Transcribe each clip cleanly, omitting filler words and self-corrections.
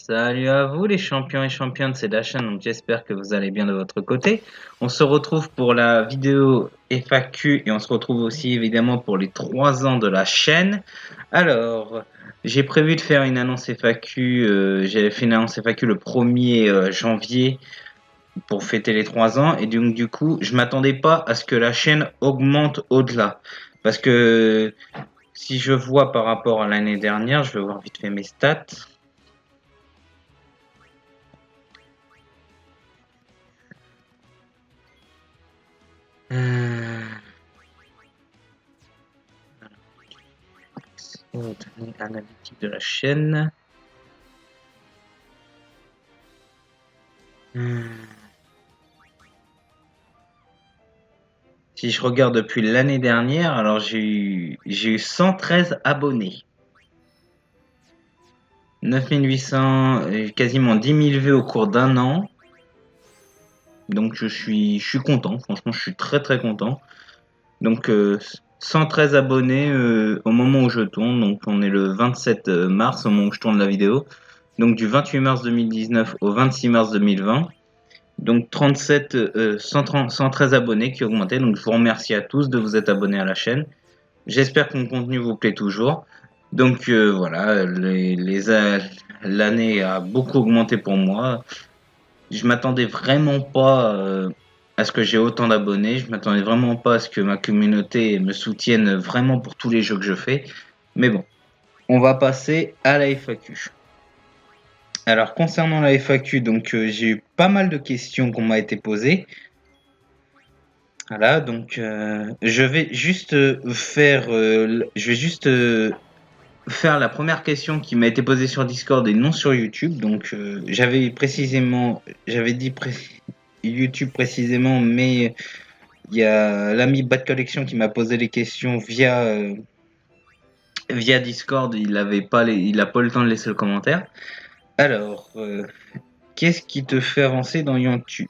Salut à vous les champions et championnes, c'est la chaîne, donc j'espère que vous allez bien de votre côté. On se retrouve pour la vidéo FAQ et on se retrouve aussi évidemment pour les 3 ans de la chaîne. Alors, j'ai prévu de faire une annonce FAQ, j'avais fait une annonce FAQ le 1er janvier pour fêter les 3 ans et donc du coup, je m'attendais pas à ce que la chaîne augmente au-delà. Parce que si je vois par rapport à l'année dernière, je vais voir vite fait mes stats. Euh, Données analytiques de la chaîne. Hmm. Si je regarde depuis l'année dernière, alors j'ai eu 113 abonnés. 9800, quasiment 10 000 vues au cours d'un an. Donc je suis content, franchement je suis très très content. Donc 113 abonnés au moment où je tourne, donc on est le 27 mars au moment où je tourne la vidéo. Donc du 28 mars 2019 au 26 mars 2020. Donc 37, 130, 113 abonnés qui ont augmenté. Donc je vous remercie à tous de vous être abonnés à la chaîne. J'espère que mon contenu vous plaît toujours. Donc voilà, l'année a beaucoup augmenté pour moi. Je m'attendais vraiment pas à ce que j'ai autant d'abonnés. Je m'attendais vraiment pas à ce que ma communauté me soutienne vraiment pour tous les jeux que je fais. Mais bon, on va passer à la FAQ. Alors concernant la FAQ, donc j'ai eu pas mal de questions qu'on m'a été posées. Voilà, donc je vais juste faire la première question qui m'a été posée sur Discord et non sur YouTube. Donc j'avais dit YouTube précisément, mais il y a l'ami Bad Collection qui m'a posé les questions via Discord. Il a pas eu le temps de laisser le commentaire. Alors, qu'est-ce qui te fait avancer dans YouTube?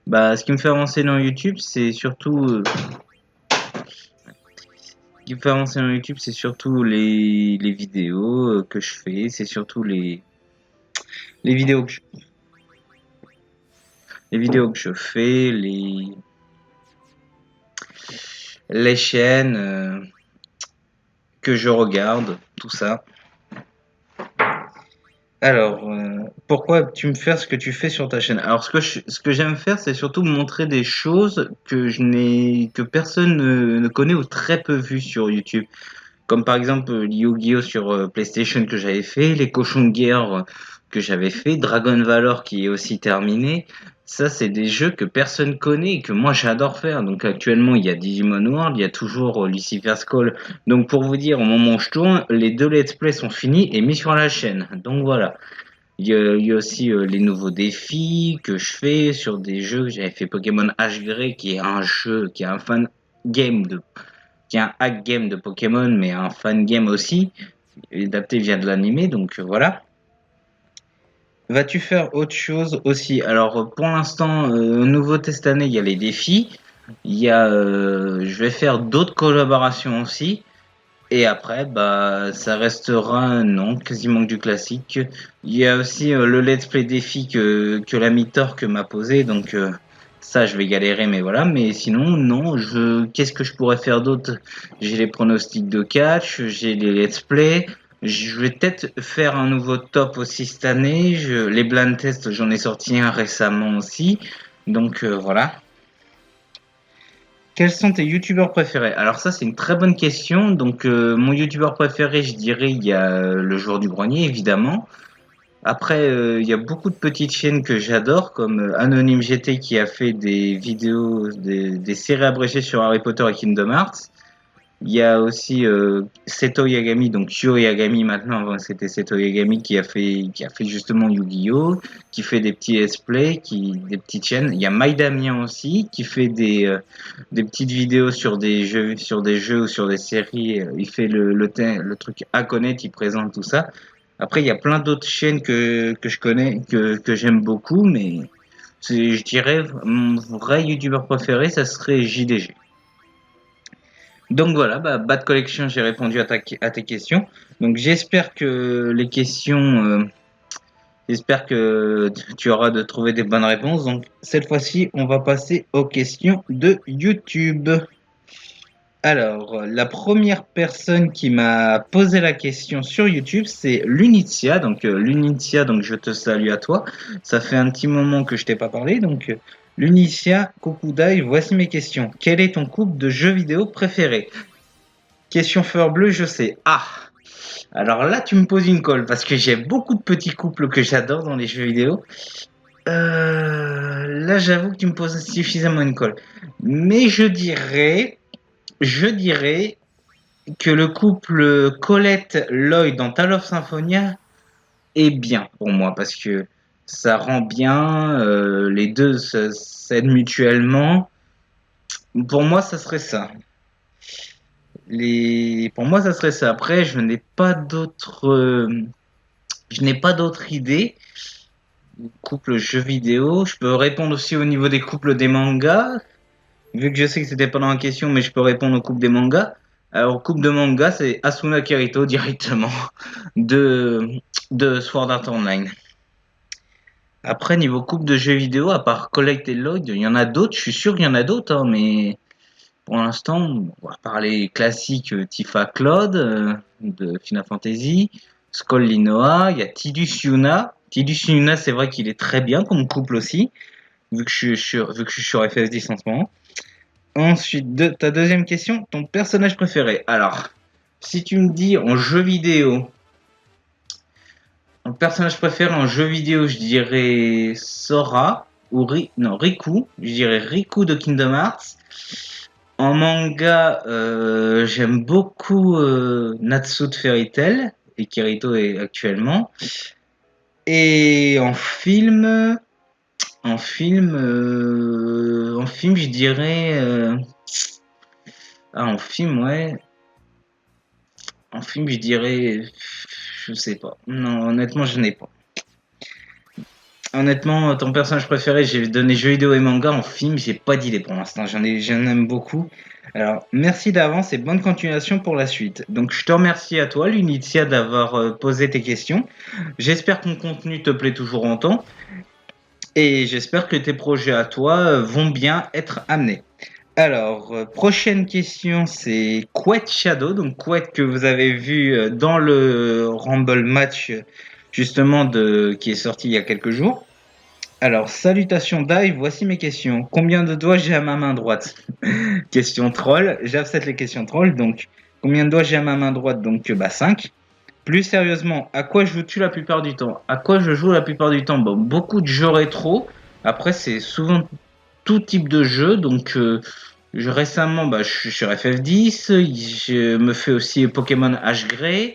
Bah, ce qui me fait avancer dans YouTube, c'est surtout qui me fait avancer dans YouTube, c'est surtout les vidéos que je fais, c'est surtout les vidéos les vidéos que je fais, les chaînes que je regarde, tout ça. Alors, pourquoi tu me fais ce que tu fais sur ta chaîne? Alors, ce que j'aime faire, c'est surtout montrer des choses que personne ne connaît ou très peu vu sur YouTube. Comme par exemple Yu-Gi-Oh sur PlayStation que j'avais fait, les cochons de guerre que j'avais fait, Dragon Valor qui est aussi terminé. Ça, c'est des jeux que personne connaît et que moi j'adore faire. Donc actuellement, il y a Digimon World, il y a toujours Lucifer's Call. Donc pour vous dire, au moment où je tourne, les 2 let's play sont finis et mis sur la chaîne. Donc voilà. Il y a aussi les nouveaux défis que je fais sur des jeux. J'avais fait Pokémon H-Grey qui est un jeu, qui est un fan game qui est un hack game de Pokémon, mais un fan game aussi, adapté via de l'animé, donc voilà. Vas-tu faire autre chose aussi? Alors pour l'instant, nouveauté cette année, il y a les défis, je vais faire d'autres collaborations aussi, et après, bah, ça restera, non, quasiment que du classique. Il y a aussi le let's play défi que l'ami Torque m'a posé, donc ça, je vais galérer, mais voilà. Mais sinon, non, qu'est-ce que je pourrais faire d'autre? J'ai les pronostics de catch, j'ai les let's play. Je vais peut-être faire un nouveau top aussi cette année. Les blind tests, j'en ai sorti un récemment aussi. Donc voilà. Quels sont tes youtubeurs préférés? Alors ça c'est une très bonne question. Donc mon youtubeur préféré, je dirais il y a le joueur du grenier évidemment. Après il y a beaucoup de petites chaînes que j'adore comme Anonyme GT qui a fait des vidéos des séries abrégées sur Harry Potter et Kingdom Hearts. Il y a aussi Seto Yagami, donc Kyo Yagami maintenant, avant c'était Seto Yagami qui a fait justement Yu-Gi-Oh, qui fait des petits let's play, des petites chaînes. Il y a Maïdamien aussi qui fait des petites vidéos sur des jeux ou sur des séries. Il fait le truc à connaître, il présente tout ça. Après, il y a plein d'autres chaînes que je connais, que j'aime beaucoup, mais je dirais mon vrai youtubeur préféré, ça serait JDG. Donc voilà, bah, Bad Collection, j'ai répondu à tes questions. Donc j'espère que les questions J'espère que tu auras de trouver des bonnes réponses. Donc, cette fois-ci, on va passer aux questions de YouTube. Alors, la première personne qui m'a posé la question sur YouTube, c'est Lunitia. Donc, Lunitia, donc je te salue à toi. Ça fait un petit moment que je t'ai pas parlé. Donc, Lunitia, coucou Dai, voici mes questions. Quel est ton couple de jeux vidéo préféré? Question fleur bleue, je sais. Ah, alors là, tu me poses une colle parce que j'ai beaucoup de petits couples que j'adore dans les jeux vidéo. Là, j'avoue que tu me poses suffisamment une colle. Mais je dirais que le couple Colette-Lloyd dans Tale of Symphonia est bien pour moi parce que ça rend bien, les deux s'aident mutuellement. Pour moi, ça serait ça. Pour moi, ça serait ça. Après, je n'ai pas d'autres idées. Couple jeux vidéo. Je peux répondre aussi au niveau des couples des mangas. Vu que je sais que c'était pas dans la question, mais je peux répondre au couple des mangas. Alors, au couple de mangas, c'est Asuna Kirito directement de, de Sword Art Online. Après, niveau couple de jeux vidéo, à part Collect et Lloyd, il y en a d'autres. Je suis sûr qu'il y en a d'autres, hein, mais pour l'instant, on va parler classique Tifa Claude de Final Fantasy, Skoll Linoa, il y a Tidus Yuna. Tidus Yuna, c'est vrai qu'il est très bien comme couple aussi, vu que je suis sur FF10 en ce moment. Ensuite, ta deuxième question, ton personnage préféré. Alors, si tu me dis en jeu vidéo, mon personnage préféré en jeu vidéo, je dirais Sora ou non, Riku. Je dirais Riku de Kingdom Hearts. En manga, j'aime beaucoup Natsu de Fairy Tail et Kirito est actuellement. Et en film, je dirais. En film, ouais. En film, je dirais. Je sais pas. Non, honnêtement, je n'ai pas. Honnêtement, ton personnage préféré, j'ai donné jeux vidéo et manga. En film, j'ai pas d'idée pour l'instant. J'en aime beaucoup. Alors, merci d'avance et bonne continuation pour la suite. Donc, je te remercie à toi, Lunitia, d'avoir posé tes questions. J'espère que mon contenu te plaît toujours autant. Et j'espère que tes projets à toi vont bien être amenés. Alors, prochaine question, c'est Quet Shadow. Donc, Quet que vous avez vu dans le Rumble match, justement, qui est sorti il y a quelques jours. Alors, salutations Dai, voici mes questions. Combien de doigts j'ai à ma main droite? Question troll. J'accepte les questions troll. Donc, combien de doigts j'ai à ma main droite? Donc, 5. Plus sérieusement, à quoi joues-tu la plupart du temps? À quoi je joue la plupart du temps? Bon, beaucoup de jeux rétro. Après, c'est souvent tout type de jeu. Donc, récemment, je suis sur FF10. Je me fais aussi Pokémon H-Grey.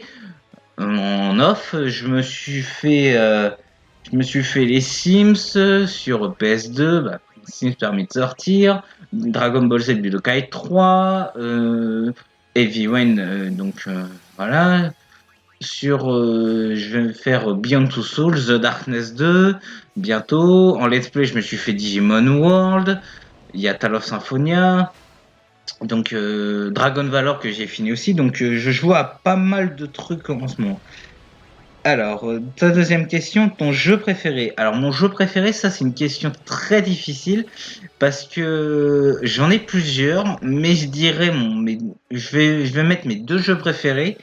En off, je me suis fait les Sims sur PS2. Sims permis de sortir. Dragon Ball Z Budokai 3. Heavy Rain, donc voilà. Je vais faire Beyond Two Souls, The Darkness 2, bientôt. En let's play, je me suis fait Digimon World. Il y a Tale of Symphonia. Donc Dragon Valor que j'ai fini aussi. Donc je joue à pas mal de trucs en ce moment. Alors, ta deuxième question, ton jeu préféré. Alors mon jeu préféré, ça c'est une question très difficile parce que j'en ai plusieurs, mais je dirais je vais mettre mes deux jeux préférés.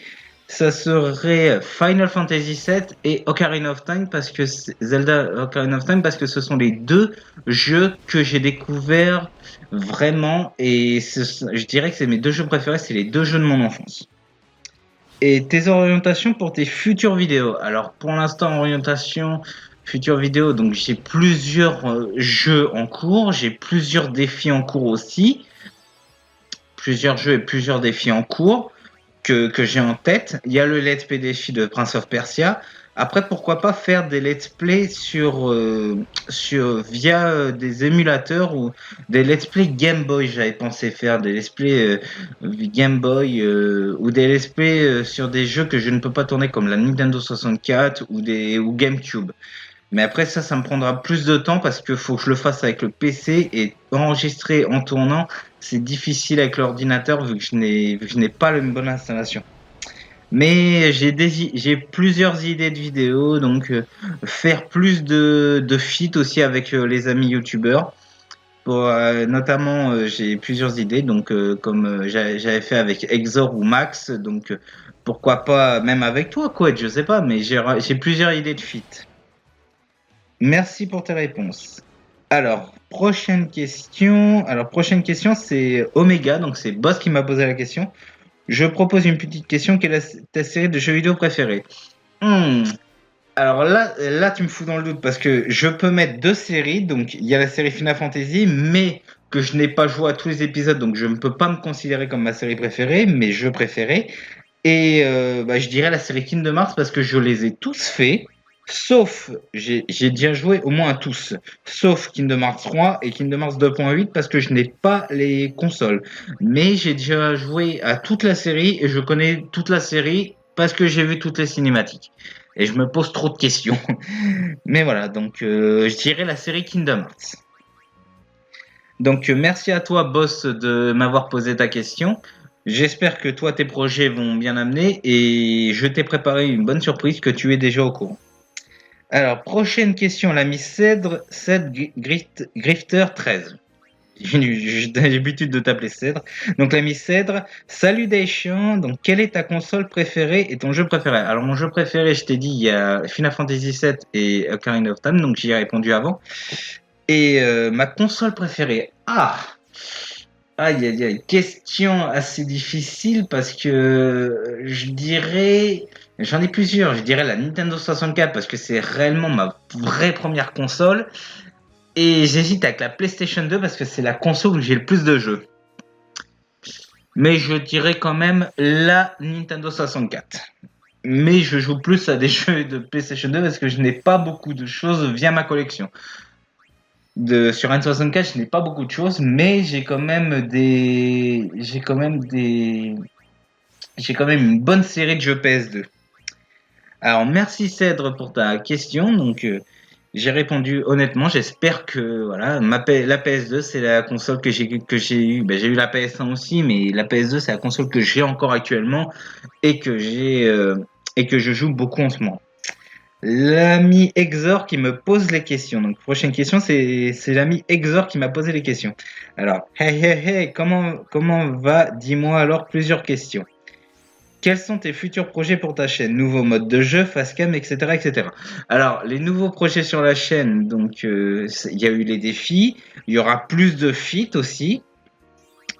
Ça serait Final Fantasy VII et Ocarina of Time Zelda Ocarina of Time parce que ce sont les deux jeux que j'ai découverts vraiment et je dirais que c'est mes deux jeux préférés, c'est les deux jeux de mon enfance. Et tes orientations pour tes futures vidéos. Alors pour l'instant orientation futures vidéos, donc j'ai plusieurs jeux en cours, j'ai plusieurs défis en cours aussi, plusieurs jeux et plusieurs défis en cours que j'ai en tête. Il y a le Let's Play défi de Prince of Persia. Après, pourquoi pas faire des Let's Play via des émulateurs ou des Let's Play Game Boy. J'avais pensé faire des Let's Play Game Boy ou des Let's Play sur des jeux que je ne peux pas tourner comme la Nintendo 64 ou GameCube. Mais après ça me prendra plus de temps parce qu'il faut que je le fasse avec le PC et enregistrer en tournant, c'est difficile avec l'ordinateur vu que je n'ai pas une bonne installation. Mais j'ai plusieurs idées de vidéos, donc faire plus de feats aussi avec les amis youtubeurs. Notamment, j'ai plusieurs idées, donc comme j'avais fait avec Exor ou Max, donc pourquoi pas même avec toi, quoi, je sais pas, mais j'ai plusieurs idées de feats. Merci pour tes réponses. Alors, prochaine question, c'est Omega, donc c'est Boss qui m'a posé la question. Je propose une petite question. Quelle est ta série de jeux vidéo préférée? Hmm. Alors là, tu me fous dans le doute parce que je peux mettre deux séries. Donc, il y a la série Final Fantasy, mais que je n'ai pas joué à tous les épisodes, donc je ne peux pas me considérer comme ma série préférée, mes jeux préférés. Et bah, je dirais la série Kingdom Hearts parce que je les ai tous faits, sauf, j'ai déjà joué au moins à tous, sauf Kingdom Hearts 3 et Kingdom Hearts 2.8 parce que je n'ai pas les consoles. Mais j'ai déjà joué à toute la série et je connais toute la série parce que j'ai vu toutes les cinématiques. Et je me pose trop de questions. Mais voilà, donc je dirais la série Kingdom Hearts. Donc merci à toi, boss, de m'avoir posé ta question. J'espère que toi, tes projets vont bien amener et je t'ai préparé une bonne surprise que tu es déjà au courant. Alors, prochaine question, l'ami Grifter 13. J'ai l'habitude de t'appeler Cèdre. Donc l'ami Cèdre, salutations. Donc quelle est ta console préférée et ton jeu préféré? Alors mon jeu préféré, je t'ai dit, il y a Final Fantasy VII et Ocarina of Time, donc j'y ai répondu avant. Et ma console préférée. Ah! Aïe, aïe, aïe. Question assez difficile parce que je dirais. J'en ai plusieurs. Je dirais la Nintendo 64 parce que c'est réellement ma vraie première console. Et j'hésite avec la PlayStation 2 parce que c'est la console où j'ai le plus de jeux. Mais je dirais quand même la Nintendo 64. Mais je joue plus à des jeux de PlayStation 2 parce que je n'ai pas beaucoup de choses via ma collection. Sur N64, je n'ai pas beaucoup de choses, mais j'ai quand même une bonne série de jeux PS2. Alors, merci Cèdre pour ta question. Donc, j'ai répondu honnêtement. J'espère que voilà, la PS2, c'est la console que j'ai eu. Ben, j'ai eu la PS1 aussi, mais la PS2, c'est la console que j'ai encore actuellement et et que je joue beaucoup en ce moment. L'ami Exor qui me pose les questions. Donc, prochaine question, c'est l'ami Exor qui m'a posé les questions. Alors, hey, hey, hey, comment va? Dis-moi alors plusieurs questions. Quels sont tes futurs projets pour ta chaîne? Nouveaux modes de jeu, facecam, etc., etc. Alors, les nouveaux projets sur la chaîne, donc, il y a eu les défis. Il y aura plus de feats aussi.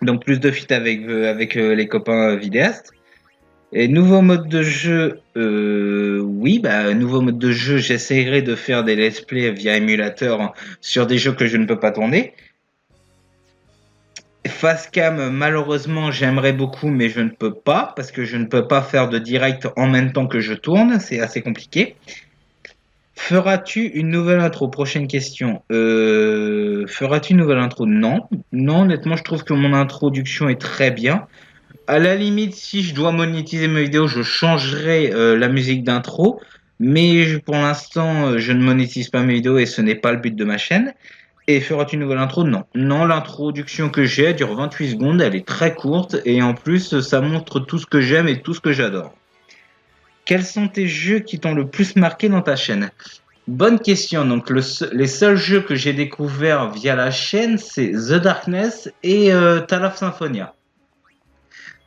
Donc, plus de feats avec les copains vidéastes. Et nouveau mode de jeu, oui, bah, nouveau mode de jeu, j'essaierai de faire des let's play via émulateur sur des jeux que je ne peux pas tourner. Facecam, malheureusement, j'aimerais beaucoup, mais je ne peux pas, parce que je ne peux pas faire de direct en même temps que je tourne, c'est assez compliqué. Feras-tu une nouvelle intro? Prochaine question. Feras-tu une nouvelle intro? Non. Non, honnêtement, je trouve que mon introduction est très bien. À la limite, si je dois monétiser mes vidéos, je changerai la musique d'intro. Mais pour l'instant, je ne monétise pas mes vidéos et ce n'est pas le but de ma chaîne. Et feras-tu une nouvelle intro? Non. Non, l'introduction que j'ai, elle dure 28 secondes, elle est très courte et en plus, ça montre tout ce que j'aime et tout ce que j'adore. Quels sont tes jeux qui t'ont le plus marqué dans ta chaîne? Bonne question. Donc, les seuls jeux que j'ai découverts via la chaîne, c'est The Darkness et Tale of Symphonia.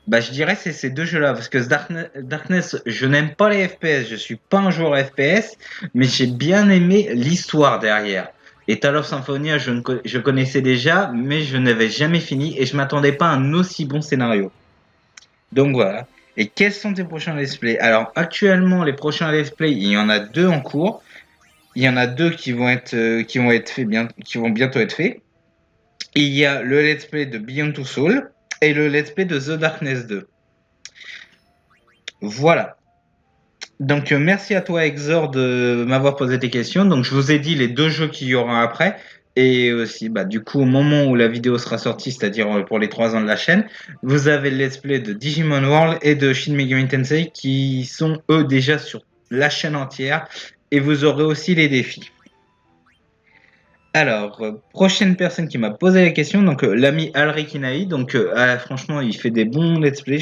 Bah, je dirais c'est ces deux jeux-là, parce que Darkness, je n'aime pas les FPS, je suis pas un joueur FPS, mais j'ai bien aimé l'histoire derrière. Et Tale of Symphonia, je connaissais déjà, mais je n'avais jamais fini et je m'attendais pas à un aussi bon scénario. Donc voilà. Et quels sont tes prochains let's play? Alors actuellement, les prochains let's play, il y en a deux en cours. Il y en a deux qui vont être faits qui vont bientôt être faits. Il y a le let's play de Beyond Two Souls et le let's play de The Darkness 2. Voilà. Donc merci à toi Exor de m'avoir posé tes questions. Donc je vous ai dit les deux jeux qu'il y aura après. Et aussi, bah, du coup, au moment où la vidéo sera sortie, c'est-à-dire pour les 3 ans de la chaîne, vous avez le let's play de Digimon World et de Shin Megami Tensei qui sont eux déjà sur la chaîne entière. Et vous aurez aussi les défis. Alors, prochaine personne qui m'a posé la question, donc l'ami Alrikinaï. Donc franchement, il fait des bons let's play.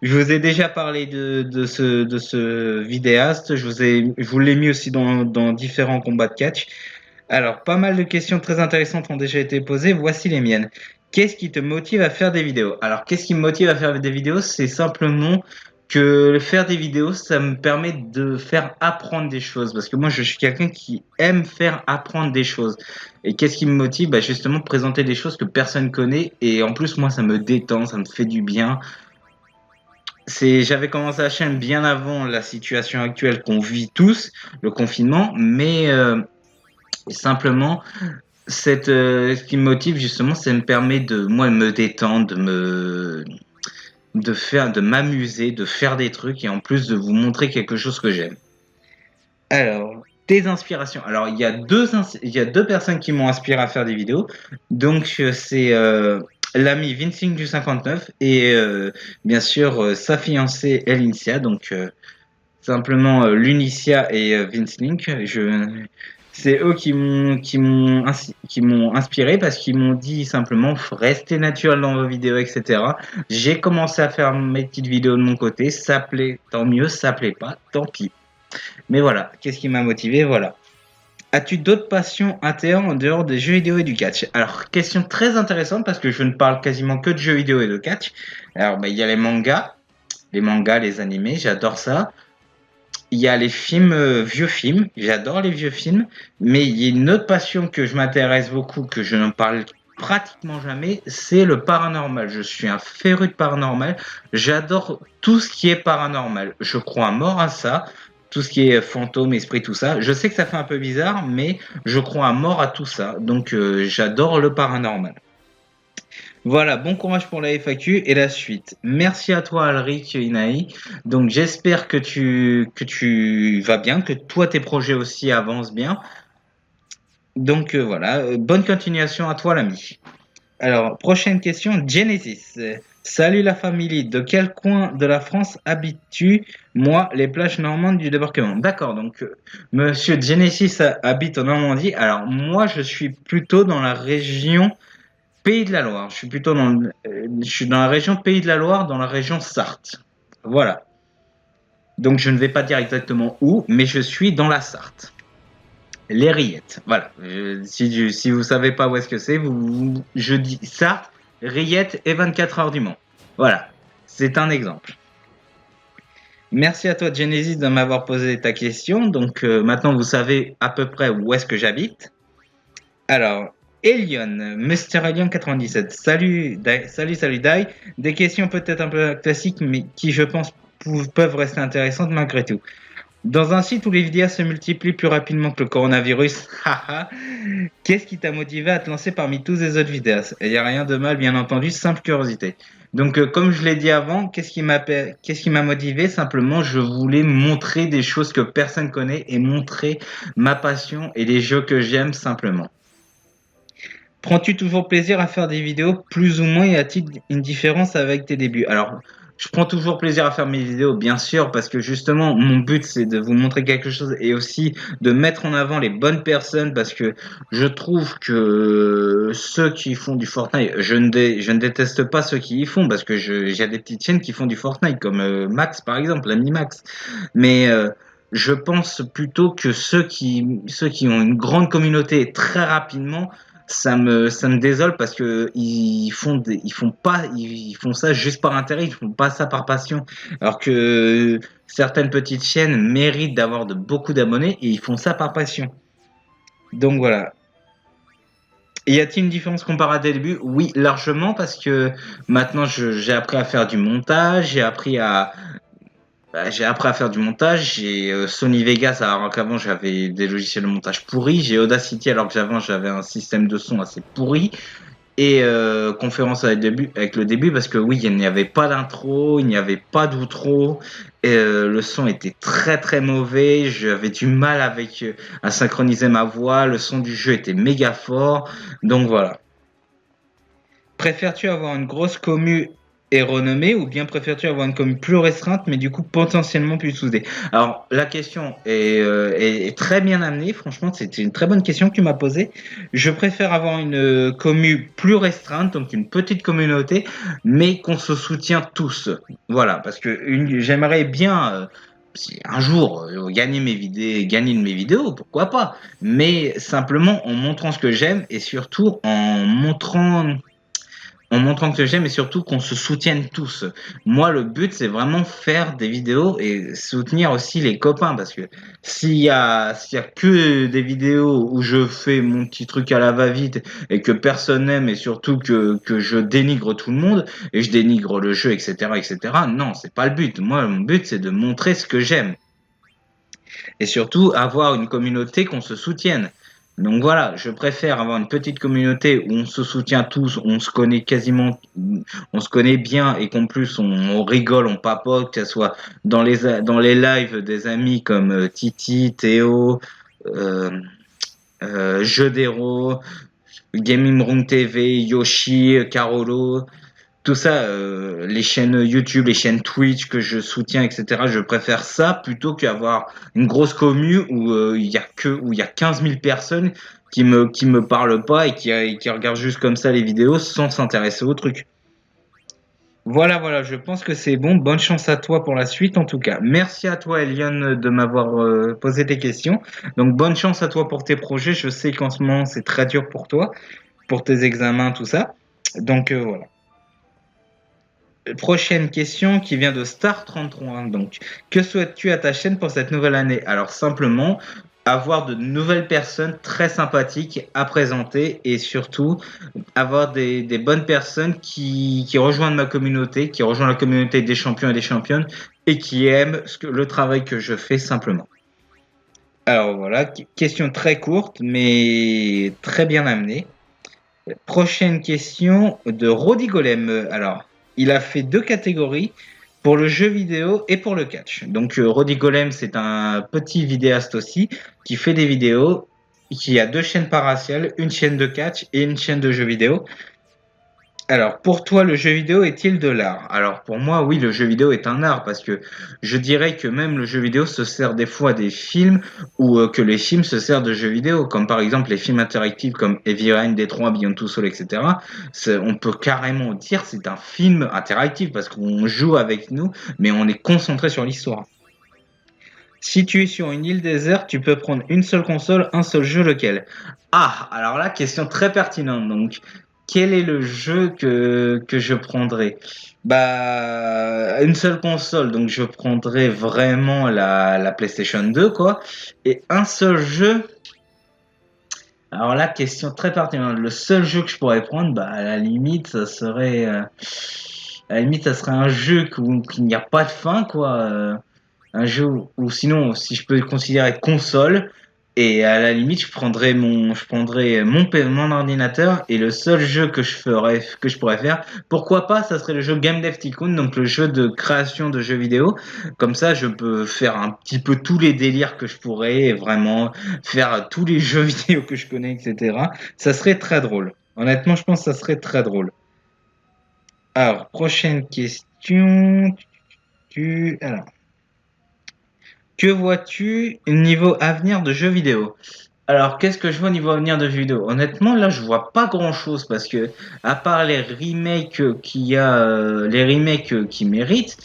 Je vous ai déjà parlé de ce vidéaste. Je vous l'ai mis aussi dans différents combats de catch. Alors, pas mal de questions très intéressantes ont déjà été posées. Voici les miennes. Qu'est-ce qui te motive à faire des vidéos? Alors, qu'est-ce qui me motive à faire des vidéos? C'est simplement que faire des vidéos, ça me permet de faire apprendre des choses. Parce que moi, je suis quelqu'un qui aime faire apprendre des choses. Et qu'est-ce qui me motive? Bah, justement, présenter des choses que personne connaît. Et en plus, moi, ça me détend, ça me fait du bien. J'avais commencé la chaîne bien avant la situation actuelle qu'on vit tous, le confinement, mais simplement, ce qui me motive justement, ça me permet de moi me détendre, de m'amuser, de faire des trucs et en plus de vous montrer quelque chose que j'aime. Alors, tes inspirations. Alors, il y a deux personnes qui m'ont inspiré à faire des vidéos. Donc, c'est l'ami Vincing du 59 et bien sûr sa fiancée Elincia. Donc, simplement Lunicia et Vince Link. C'est eux qui m'ont inspiré parce qu'ils m'ont dit simplement restez naturel dans vos vidéos, etc. J'ai commencé à faire mes petites vidéos de mon côté. Ça plaît, tant mieux. Ça plaît pas, tant pis. Mais voilà, qu'est-ce qui m'a motivé? Voilà. As-tu d'autres passions intéressantes en dehors des jeux vidéo et du catch? Alors, question très intéressante parce que je ne parle quasiment que de jeux vidéo et de catch. Alors, bah, il y a les mangas, les animés, j'adore ça. Il y a les films, vieux films, j'adore les vieux films. Mais il y a une autre passion que je m'intéresse beaucoup, que je n'en parle pratiquement jamais, c'est le paranormal. Je suis un féru de paranormal. J'adore tout ce qui est paranormal. Je crois à mort à ça. Tout ce qui est fantôme, esprit, tout ça. Je sais que ça fait un peu bizarre, mais je crois à mort à tout ça. Donc j'adore le paranormal. Voilà, bon courage pour la FAQ et la suite. Merci à toi Alric Inaï. Donc j'espère que tu vas bien, que toi tes projets aussi avancent bien. Donc voilà, bonne continuation à toi l'ami. Alors, prochaine question, Genesis. Salut la famille, de quel coin de la France habites-tu? Moi, les plages normandes du débarquement. D'accord, donc Monsieur Genesis habite en Normandie. Alors, moi, je suis plutôt dans la région Pays de la Loire. Je suis dans la région Pays de la Loire, dans la région Sarthe. Voilà. Donc, je ne vais pas dire exactement où, mais je suis dans la Sarthe. Les rillettes. Voilà. Si vous savez pas où est-ce que c'est, je dis Sarthe, rillettes et 24 heures du Mans. Voilà. C'est un exemple. Merci à toi, Genesis, de m'avoir posé ta question. Donc, maintenant, vous savez à peu près où est-ce que j'habite. Alors, Elion, Mr. Elion 97. Salut, Dai. Des questions peut-être un peu classiques, mais qui, je pense, peuvent rester intéressantes malgré tout. Dans un site où les vidéos se multiplient plus rapidement que le coronavirus, haha, qu'est-ce qui t'a motivé à te lancer parmi tous les autres vidéastes? Il n'y a rien de mal, bien entendu, simple curiosité. Donc, comme je l'ai dit avant, qu'est-ce qui m'a motivé? Simplement, je voulais montrer des choses que personne connaît et montrer ma passion et les jeux que j'aime simplement. Prends-tu toujours plaisir à faire des vidéos plus ou moins y a-t-il une différence avec tes débuts? Alors, je prends toujours plaisir à faire mes vidéos, bien sûr, parce que justement, mon but, c'est de vous montrer quelque chose et aussi de mettre en avant les bonnes personnes parce que je trouve que ceux qui font du Fortnite, je ne déteste pas ceux qui y font parce que j'ai des petites chaînes qui font du Fortnite comme Max, par exemple, l'ami Max. Mais je pense plutôt que ceux qui ont une grande communauté très rapidement, ça me désole parce que ils font ça juste par intérêt, ils font pas ça par passion. Alors que certaines petites chaînes méritent d'avoir beaucoup d'abonnés et ils font ça par passion. Donc voilà. Et y a-t-il une différence comparée à tes débuts? Oui, largement parce que maintenant j'ai appris à faire du montage, j'ai appris à faire du montage, j'ai Sony Vegas alors qu'avant j'avais des logiciels de montage pourris, j'ai Audacity alors qu'avant j'avais un système de son assez pourri et conférence avec le début parce que oui, il n'y avait pas d'intro, il n'y avait pas d'outro et le son était très très mauvais, j'avais du mal à synchroniser ma voix, le son du jeu était méga fort. Donc voilà. Préfères-tu avoir une grosse commu et renommée, ou bien préfères-tu avoir une commune plus restreinte, mais du coup potentiellement plus soudée? Alors, la question est très bien amenée. Franchement, c'était une très bonne question que tu m'as posée. Je préfère avoir une commune plus restreinte, donc une petite communauté, mais qu'on se soutient tous. Voilà, parce que j'aimerais bien si un jour gagner de mes vidéos, pourquoi pas? Mais simplement en montrant ce que j'aime et surtout en montrant que j'aime et surtout qu'on se soutienne tous. Moi, le but, c'est vraiment faire des vidéos et soutenir aussi les copains parce que s'il y a que des vidéos où je fais mon petit truc à la va-vite et que personne n'aime et surtout que je dénigre tout le monde et je dénigre le jeu, etc., etc., non, c'est pas le but. Moi, mon but, c'est de montrer ce que j'aime et surtout avoir une communauté qu'on se soutienne. Donc voilà, je préfère avoir une petite communauté où on se soutient tous, on se connaît quasiment, on se connaît bien et qu'en plus on rigole, on papote, que ce soit dans les lives des amis comme Titi, Théo, euh, Jeux d'Héros, Gaming Room TV, Yoshi, Carolo, tout ça, les chaînes YouTube, les chaînes Twitch que je soutiens, etc. Je préfère ça plutôt qu'avoir une grosse commu où il y a 15 000 personnes qui me parlent pas et qui regardent juste comme ça les vidéos sans s'intéresser au truc. Voilà, voilà, je pense que c'est bon. Bonne chance à toi pour la suite, en tout cas. Merci à toi, Eliane, de m'avoir posé tes questions. Donc, bonne chance à toi pour tes projets. Je sais qu'en ce moment, c'est très dur pour toi, pour tes examens, tout ça. Donc, voilà. Prochaine question qui vient de Star33. Donc, que souhaites-tu à ta chaîne pour cette nouvelle année? Alors, simplement, avoir de nouvelles personnes très sympathiques à présenter et surtout avoir des bonnes personnes qui rejoignent ma communauté, qui rejoignent la communauté des champions et des championnes et qui aiment le travail que je fais simplement. Alors voilà, question très courte mais très bien amenée. Prochaine question de Rodi Golem. Alors, il a fait deux catégories pour le jeu vidéo et pour le catch. Donc, Rodi Golem, c'est un petit vidéaste aussi qui fait des vidéos, qui a deux chaînes paraciales, une chaîne de catch et une chaîne de jeux vidéo. Alors, pour toi, le jeu vidéo est-il de l'art? Alors, pour moi, oui, le jeu vidéo est un art parce que je dirais que même le jeu vidéo se sert des fois des films ou que les films se servent de jeux vidéo, comme par exemple les films interactifs comme Heavy Rain, Détroit, Beyond Two Souls, etc. On peut carrément dire que c'est un film interactif parce qu'on joue avec nous, mais on est concentré sur l'histoire. Si tu es sur une île déserte, tu peux prendre une seule console, un seul jeu, lequel? Ah, alors là, question très pertinente. Donc, quel est le jeu que je prendrais? Bah, une seule console, donc je prendrais vraiment la PlayStation 2, quoi. Et un seul jeu, alors là, question très pertinente. Le seul jeu que je pourrais prendre, bah, à la limite, ça serait un jeu où il n'y a pas de fin, quoi. Un jeu ou sinon, si je peux le considérer console, et à la limite, je prendrais mon ordinateur et le seul jeu que je pourrais faire, pourquoi pas, ça serait le jeu Game Dev Tycoon, donc le jeu de création de jeux vidéo. Comme ça, je peux faire un petit peu tous les délires que je pourrais, et vraiment faire tous les jeux vidéo que je connais, etc. Ça serait très drôle. Honnêtement, je pense que ça serait très drôle. Alors, prochaine question. Alors, que vois-tu niveau avenir de jeux vidéo? Alors, qu'est-ce que je vois au niveau avenir de jeux vidéo? Honnêtement, là, je vois pas grand-chose parce que, à part les remakes qui méritent,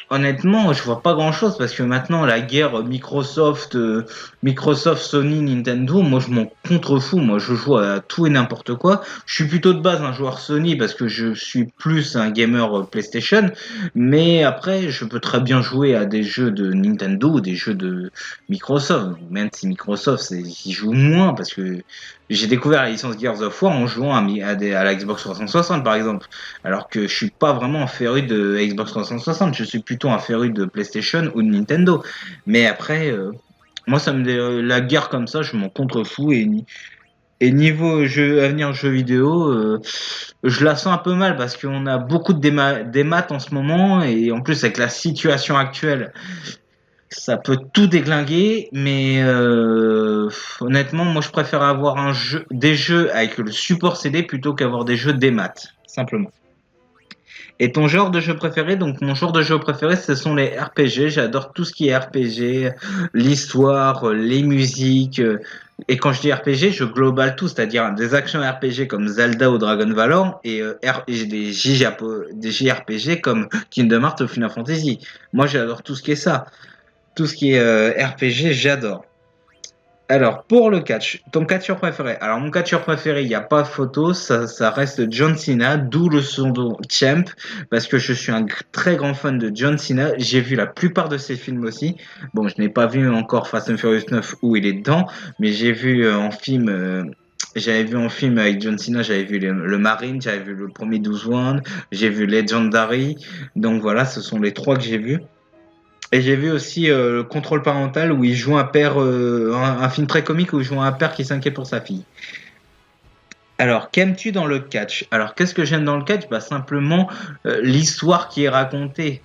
honnêtement, je vois pas grand-chose parce que maintenant la guerre Microsoft, Sony, Nintendo, moi je m'en contrefous. Moi, je joue à tout et n'importe quoi. Je suis plutôt de base un joueur Sony parce que je suis plus un gamer PlayStation, mais après, je peux très bien jouer à des jeux de Nintendo ou des jeux de Microsoft. Même si Microsoft, ils jouent moins parce que j'ai découvert la licence Gears of War en jouant à la Xbox 360 par exemple. Alors que je suis pas vraiment un féru de Xbox 360, je suis plutôt un féru de PlayStation ou de Nintendo. Mais après, moi, la guerre comme ça, je m'en contrefous et niveau avenir jeux vidéo, je la sens un peu mal parce qu'on a beaucoup de démat en ce moment et en plus avec la situation actuelle, ça peut tout déglinguer. Mais honnêtement, moi, je préfère avoir des jeux avec le support CD plutôt qu'avoir des jeux démat, simplement. Et ton genre de jeu préféré? Donc mon genre de jeu préféré, ce sont les RPG. J'adore tout ce qui est RPG, l'histoire, les musiques. Et quand je dis RPG, je globale tout, c'est-à-dire des actions RPG comme Zelda ou Dragon Valor et des JRPG comme Kingdom Hearts ou Final Fantasy. Moi, j'adore tout ce qui est ça. Tout ce qui est RPG, j'adore. Alors, pour le catch, ton catcheur préféré. Alors, mon catcheur préféré, il n'y a pas photo, ça reste John Cena, d'où le son de Champ, parce que je suis un très grand fan de John Cena. J'ai vu la plupart de ses films aussi. Bon, je n'ai pas vu encore Fast and Furious 9 où il est dedans, mais j'ai vu en film. J'avais vu en film avec John Cena, j'avais vu le Marine, j'avais vu le premier 12 One, j'ai vu Legendary. Donc voilà, ce sont les trois que j'ai vus. Et j'ai vu aussi le contrôle parental où il joue un père, un film très comique où il joue un père qui s'inquiète pour sa fille. Alors, qu'aimes-tu dans le catch? Alors, qu'est-ce que j'aime dans le catch? Bah, simplement l'histoire qui est racontée.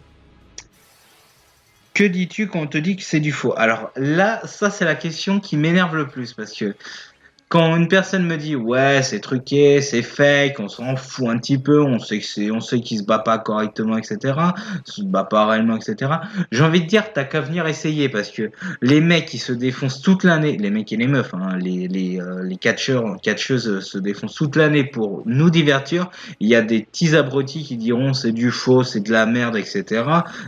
Que dis-tu quand on te dit que c'est du faux? Alors là, ça c'est la question qui m'énerve le plus parce que quand une personne me dit ouais c'est truqué, c'est fake, on s'en fout un petit peu, on sait qu'il se bat pas correctement, etc. Se bat pas réellement, etc. J'ai envie de dire t'as qu'à venir essayer parce que les mecs qui se défoncent toute l'année, les mecs et les meufs, hein, les catcheurs, catcheuses se défoncent toute l'année pour nous divertir. Il y a des petits abrutis qui diront c'est du faux, c'est de la merde, etc.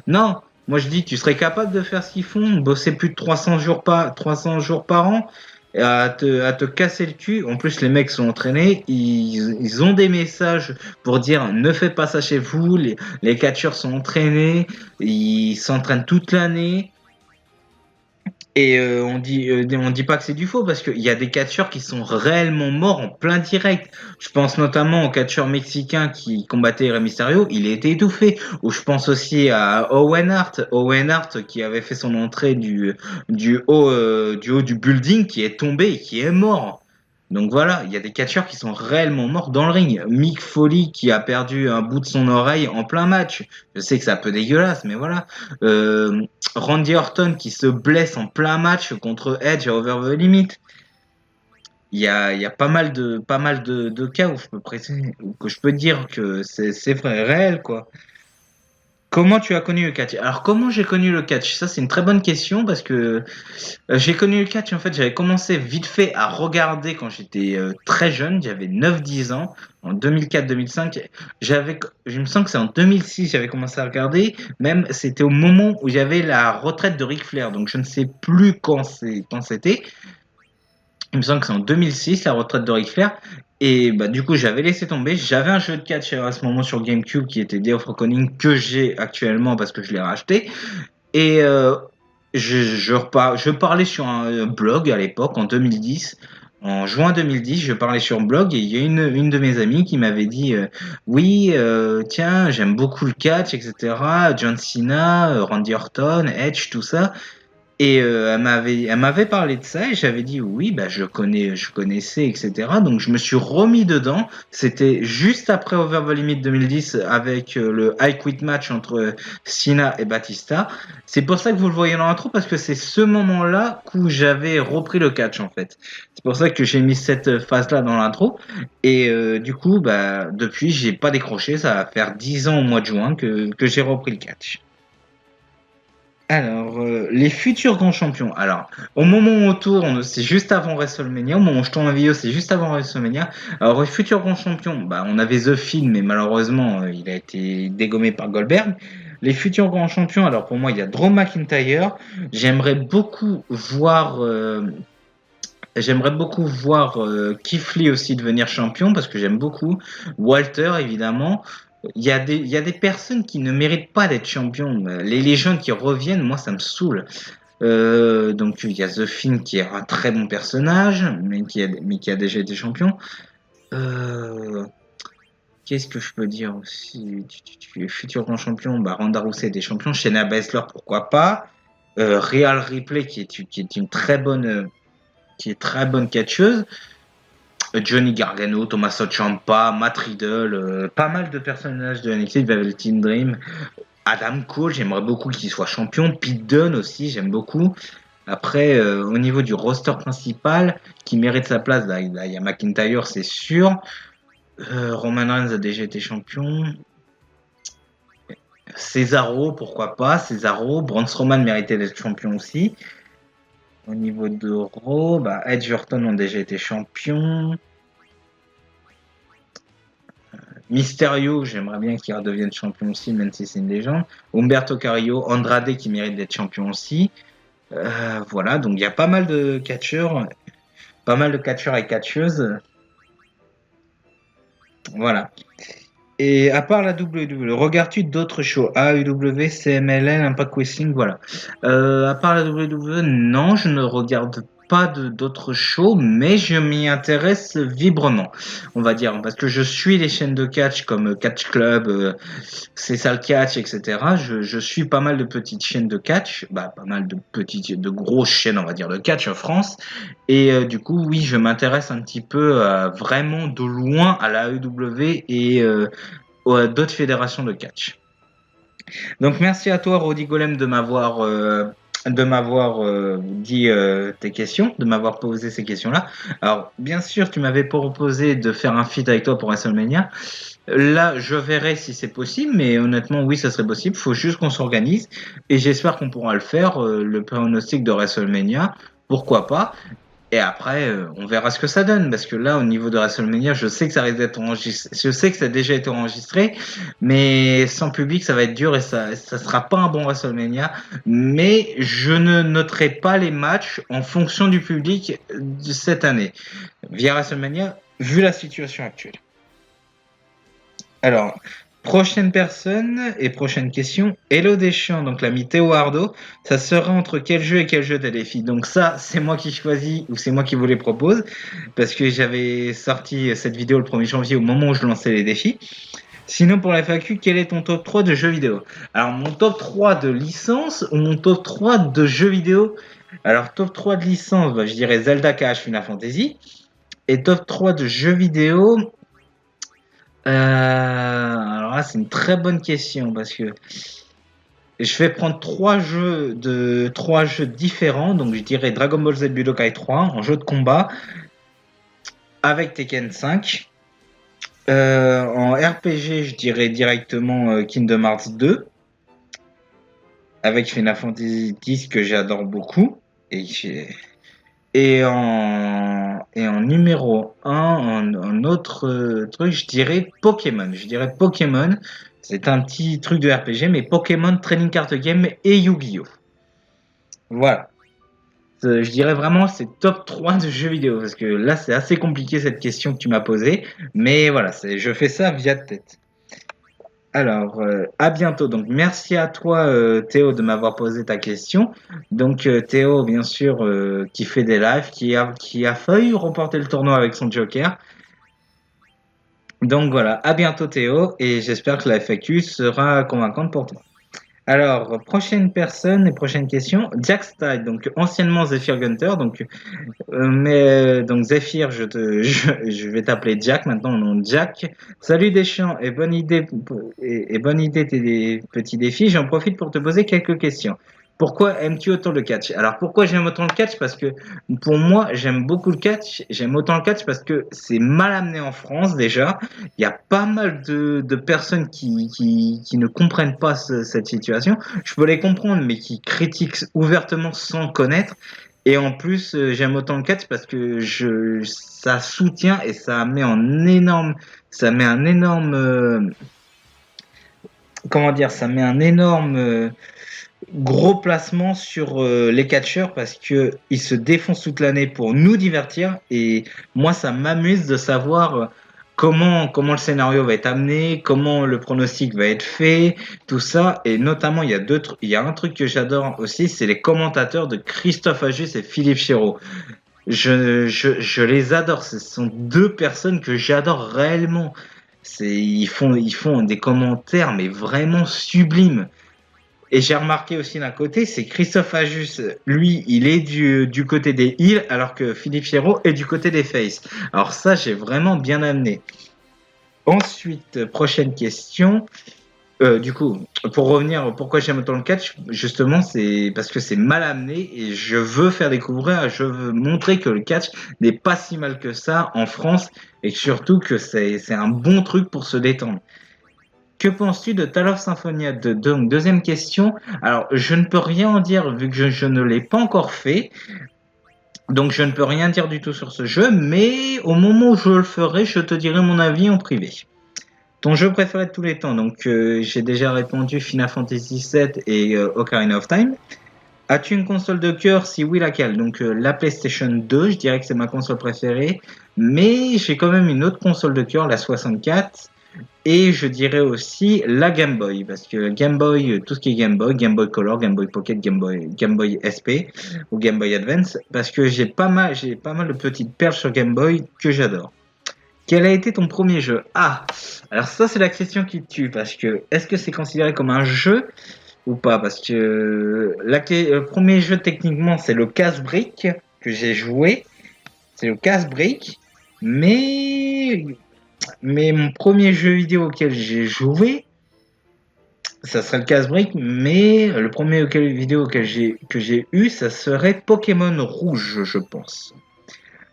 Non. Moi, je dis, tu serais capable de faire ce qu'ils font, bosser plus de 300 jours par an, à te casser le cul. En plus, les mecs sont entraînés. Ils ont des messages pour dire ne faites pas ça chez vous. Les catcheurs sont entraînés. Ils s'entraînent toute l'année. Et on dit pas que c'est du faux parce qu'il y a des catcheurs qui sont réellement morts en plein direct. Je pense notamment au catcheur mexicain qui combattait Rey Mysterio, il a été étouffé. Ou je pense aussi à Owen Hart qui avait fait son entrée du haut du building, qui est tombé et qui est mort. Donc voilà, il y a des catcheurs qui sont réellement morts dans le ring. Mick Foley qui a perdu un bout de son oreille en plein match. Je sais que c'est un peu dégueulasse, mais voilà. Euh, Randy Orton qui se blesse en plein match contre Edge à Over the Limit. Il y a pas mal de cas où que je peux dire que c'est vrai, réel, quoi. Comment tu as connu le catch? Alors, comment j'ai connu le catch? Ça, c'est une très bonne question parce que j'ai connu le catch, en fait, j'avais commencé vite fait à regarder quand j'étais très jeune, j'avais 9 10 ans, en 2004-2005. Je me sens que c'est en 2006 j'avais commencé à regarder, même c'était au moment où j'avais la retraite de Ric Flair, donc je ne sais plus quand c'était. Il me semble que c'est en 2006 la retraite de Ric Flair. Et bah, du coup, j'avais laissé tomber. J'avais un jeu de catch à ce moment sur GameCube qui était Day of Reckoning que j'ai actuellement parce que je l'ai racheté. Et je parlais sur un blog à l'époque, en 2010. En juin 2010, je parlais sur un blog et il y a une de mes amies qui m'avait dit oui, tiens, j'aime beaucoup le catch, etc. John Cena, Randy Orton, Edge, tout ça. Et elle m'avait parlé de ça et j'avais dit oui, bah je connaissais, etc. Donc je me suis remis dedans. C'était juste après Over the Limit 2010 avec le I Quit match entre Cena et Batista. C'est pour ça que vous le voyez dans l'intro parce que c'est ce moment-là où j'avais repris le catch en fait. C'est pour ça que j'ai mis cette phase-là dans l'intro. Et du coup, bah depuis, j'ai pas décroché. Ça va faire 10 ans au mois de juin que j'ai repris le catch. Alors, les futurs grands champions. Alors, au moment où on tourne, c'est juste avant WrestleMania. Au moment où je tourne la vidéo, c'est juste avant WrestleMania. Alors, les futurs grands champions, bah, on avait The Fiend, mais malheureusement, il a été dégommé par Goldberg. Les futurs grands champions, alors pour moi, il y a Drew McIntyre. J'aimerais beaucoup voir, j'aimerais beaucoup voir Keith Lee aussi devenir champion parce que j'aime beaucoup. Walter, évidemment. Il y a des personnes qui ne méritent pas d'être champions. Les légendes qui reviennent, moi, ça me saoule. Donc, il y a The Fiend qui est un très bon personnage, mais qui a déjà été champion. Euh, Qu'est-ce que je peux dire aussi? Futur grand champion, bah, Ronda Rousey était champion. Shayna Baszler, pourquoi pas? Rhea Ripley, qui est une qui est très bonne catcheuse. Johnny Gargano, Tommaso Ciampa, Matt Riddle, pas mal de personnages de NXT, Velveteen Dream, Adam Cole, j'aimerais beaucoup qu'il soit champion, Pete Dunne aussi, j'aime beaucoup. Après, au niveau du roster principal, qui mérite sa place, là, il y a McIntyre, c'est sûr. Roman Reigns a déjà été champion. Cesaro, pourquoi pas? Cesaro, Braun Strowman méritait d'être champion aussi. Au niveau de Raw, bah, Edge et Orton ont déjà été champions. Mysterio, j'aimerais bien qu'il redevienne champion aussi, même si c'est une légende. Humberto Carrillo, Andrade qui mérite d'être champion aussi. Voilà, donc il y a pas mal de catcheurs et catcheuses. Voilà. Et à part la WWE, regardes-tu d'autres shows? AEW, CMLL, Impact Wrestling, voilà. À part la WWE, non, je ne regarde pas d'autres shows, mais je m'y intéresse vibrement, on va dire, parce que je suis les chaînes de catch comme Catch Club, C'est ça le catch, etc. Je suis pas mal de petites chaînes de catch, bah, pas mal de grosses chaînes, on va dire, de catch en France. Et du coup, oui, je m'intéresse un petit peu vraiment de loin à la AEW et à d'autres fédérations de catch. Donc merci à toi, Rodi Golem, de m'avoir dit tes questions, de m'avoir posé ces questions-là. Alors, bien sûr, tu m'avais proposé de faire un feat avec toi pour WrestleMania. Là, je verrai si c'est possible, mais honnêtement, oui, ça serait possible. Il faut juste qu'on s'organise et j'espère qu'on pourra le faire. Le pronostic de WrestleMania, pourquoi pas? Et après, on verra ce que ça donne, parce que là, au niveau de WrestleMania, je sais que ça risque d'être enregistré, je sais que ça a déjà été enregistré, mais sans public, ça va être dur et ça sera pas un bon WrestleMania. Mais je ne noterai pas les matchs en fonction du public de cette année, via WrestleMania, vu la situation actuelle. Alors, prochaine personne et prochaine question. Hello Deschamps, donc l'ami Théo Ardo, ça sera entre quel jeu et quel jeu t'as les filles? Donc ça, c'est moi qui choisis ou c'est moi qui vous les propose parce que j'avais sorti cette vidéo le 1er janvier au moment où je lançais les défis. Sinon, pour la FAQ, quel est ton top 3 de jeux vidéo? Alors, mon top 3 de licence ou mon top 3 de jeux vidéo? Alors, top 3 de licence, bah, je dirais Zelda KH Final Fantasy. Et top 3 de jeux vidéo, alors là, c'est une très bonne question parce que je vais prendre trois jeux différents. Donc, je dirais Dragon Ball Z Budokai 3 en jeu de combat avec Tekken 5. En RPG, je dirais directement Kingdom Hearts 2 avec Final Fantasy X que j'adore beaucoup. Et en numéro un, en autre truc, je dirais Pokémon. Je dirais Pokémon. C'est un petit truc de RPG, mais Pokémon Trading Card Game et Yu-Gi-Oh! Voilà. Je dirais vraiment c'est top 3 de jeux vidéo. Parce que là, c'est assez compliqué cette question que tu m'as posée. Mais voilà, je fais ça via tête. Alors, à bientôt. Donc, merci à toi, Théo, de m'avoir posé ta question. Donc, Théo, bien sûr, qui fait des lives, qui a failli remporter le tournoi avec son Joker. Donc, voilà, à bientôt, Théo, et j'espère que la FAQ sera convaincante pour toi. Alors, prochaine personne et prochaine question. Jack Style, donc anciennement Zephyr Gunter, donc Zephyr, je vais t'appeler Jack maintenant, nom de Jack. Salut Deschamps et bonne idée tes petits défis. J'en profite pour te poser quelques questions. Pourquoi aimes-tu autant le catch? Alors pourquoi j'aime autant le catch? Parce que pour moi j'aime beaucoup le catch. J'aime autant le catch parce que c'est mal amené en France déjà. Il y a pas mal de personnes qui ne comprennent pas cette situation. Je peux les comprendre, mais qui critiquent ouvertement sans connaître. Et en plus, j'aime autant le catch parce que ça soutient et ça met un énorme, comment dire, ça met un énorme gros placement sur les catcheurs parce que ils se défoncent toute l'année pour nous divertir et moi, ça m'amuse de savoir comment le scénario va être amené, comment le pronostic va être fait, tout ça. Et notamment, il y a un truc que j'adore aussi, c'est les commentateurs de Christophe Ajus et Philippe Chéreau. Je les adore. Ce sont deux personnes que j'adore réellement. Ils font des commentaires, mais vraiment sublimes. Et j'ai remarqué aussi d'un côté, c'est Christophe Ajus, lui, il est du côté des heels, alors que Philippe Chéreau est du côté des faces. Alors ça, j'ai vraiment bien amené. Ensuite, prochaine question. Du coup, pour revenir, pourquoi j'aime autant le catch, justement, c'est parce que c'est mal amené et je veux montrer que le catch n'est pas si mal que ça en France et surtout que c'est un bon truc pour se détendre. Que penses-tu de Tale of Symphonia 2? Donc, deuxième question. Alors, je ne peux rien en dire vu que je ne l'ai pas encore fait. Donc, je ne peux rien dire du tout sur ce jeu. Mais au moment où je le ferai, je te dirai mon avis en privé. Ton jeu préféré de tous les temps? Donc, j'ai déjà répondu Final Fantasy VII et Ocarina of Time. As-tu une console de cœur? Si oui, laquelle? Donc, la PlayStation 2, je dirais que c'est ma console préférée. Mais j'ai quand même une autre console de cœur, la 64. Et je dirais aussi la Game Boy, parce que Game Boy, tout ce qui est Game Boy Color, Game Boy Pocket, Game Boy SP ou Game Boy Advance, parce que j'ai pas mal de petites perles sur Game Boy que j'adore. Quel a été ton premier jeu? Ah, alors ça c'est la question qui tue, parce que est-ce que c'est considéré comme un jeu ou pas? Parce que le premier jeu techniquement c'est le casse-brique que j'ai joué, c'est le casse-brique, mais mon premier jeu vidéo auquel j'ai joué, ça serait le casse-brique, mais le premier vidéo que j'ai eu, ça serait Pokémon Rouge, je pense.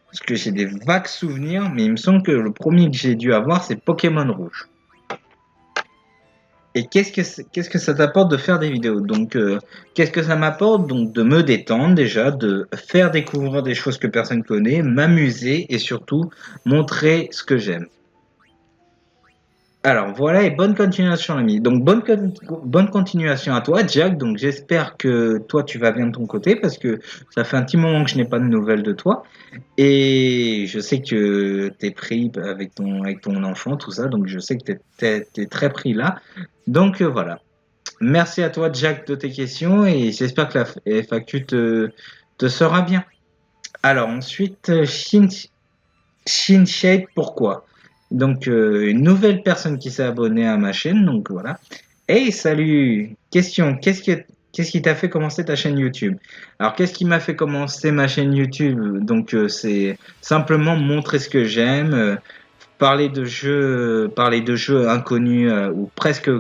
Parce que j'ai des vagues souvenirs, mais il me semble que le premier que j'ai dû avoir, c'est Pokémon Rouge. Et qu'est-ce que ça t'apporte de faire des vidéos? Donc, qu'est-ce que ça m'apporte? Donc, de me détendre déjà, de faire découvrir des choses que personne connaît, m'amuser et surtout montrer ce que j'aime. Alors voilà et bonne continuation l'ami. Donc bonne continuation à toi Jack. Donc j'espère que toi tu vas bien de ton côté parce que ça fait un petit moment que je n'ai pas de nouvelles de toi et je sais que t'es pris avec ton enfant tout ça donc je sais que t'es très pris là. Donc voilà. Merci à toi Jack de tes questions et j'espère que la FAQ te sera bien. Alors ensuite Shin Shade, pourquoi? Donc, une nouvelle personne qui s'est abonnée à ma chaîne, donc voilà. Hey, salut! Question, qu'est-ce qui t'a fait commencer ta chaîne YouTube? Alors, qu'est-ce qui m'a fait commencer ma chaîne YouTube? Donc, c'est simplement montrer ce que j'aime, parler de jeux inconnus ou presque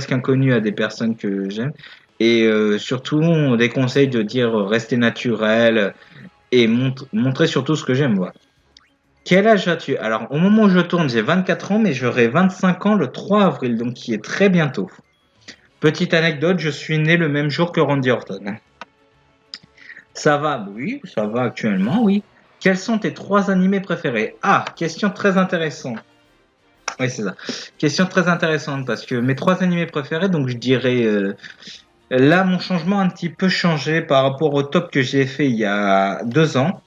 inconnus à des personnes que j'aime. Et surtout, des conseils de dire rester naturel et montrer surtout ce que j'aime, voilà. Quel âge as-tu? Alors, au moment où je tourne, j'ai 24 ans, mais j'aurai 25 ans le 3 avril, donc qui est très bientôt. Petite anecdote, je suis né le même jour que Randy Orton. Ça va? Oui, ça va actuellement, oui. Quels sont tes 3 animés préférés? Ah, question très intéressante. Oui, c'est ça. Question très intéressante parce que mes 3 animés préférés, donc je dirais là, mon changement a un petit peu changé par rapport au top que j'ai fait il y a 2 ans.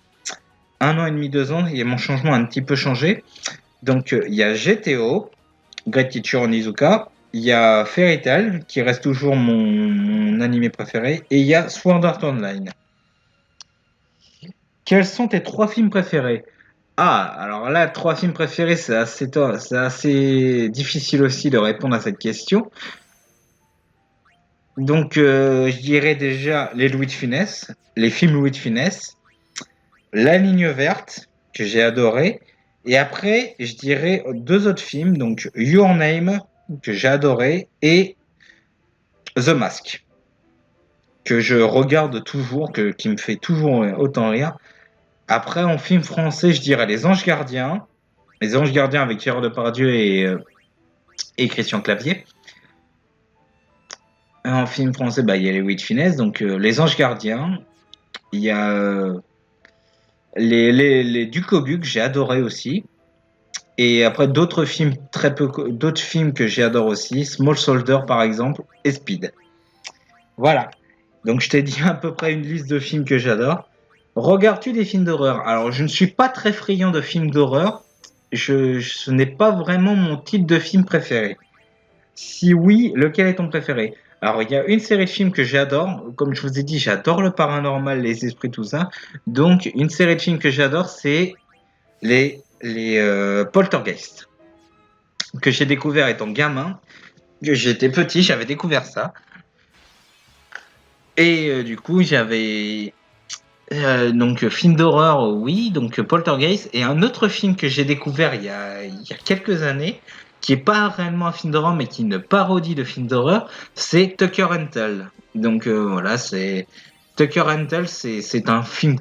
1 an et demi, 2 ans, et mon changement a un petit peu changé. Donc, il y a GTO, Great Teacher Onizuka, il y a Fairy Tail, qui reste toujours mon animé préféré, et il y a Sword Art Online. Quels sont tes 3 films préférés? Ah, alors là, 3 films préférés, c'est assez difficile aussi de répondre à cette question. Donc, je dirais déjà les Louis de Funès, les films Louis de Funès, La Ligne Verte, que j'ai adoré. Et après, je dirais 2 autres films, donc Your Name, que j'ai adoré, et The Mask, que je regarde toujours, qui me fait toujours autant rire. Après, en film français, je dirais Les Anges Gardiens. Les Anges Gardiens avec Gérard Depardieu et Christian Clavier. En film français, bah, il y a les Louis de Funès, donc Les Anges Gardiens. Il y a les Ducobuc, j'ai adoré aussi. Et après d'autres films que j'adore aussi, Small Soldier par exemple et Speed. Voilà. Donc je t'ai dit à peu près une liste de films que j'adore. Regardes-tu des films d'horreur? Alors je ne suis pas très friand de films d'horreur. Ce n'est pas vraiment mon type de film préféré. Si oui, lequel est ton préféré? Alors il y a une série de films que j'adore. Comme je vous ai dit, j'adore le paranormal, les esprits, tout ça. Donc une série de films que j'adore, c'est les Poltergeist, que j'ai découvert étant gamin, que j'étais petit, j'avais découvert ça. Et du coup, j'avais donc film d'horreur, oui, donc Poltergeist, et un autre film que j'ai découvert il y a quelques années, qui est pas réellement un film d'horreur, mais qui est une parodie de film d'horreur, c'est Tucker and Dale. Donc voilà, c'est Tucker and Dale, c'est un film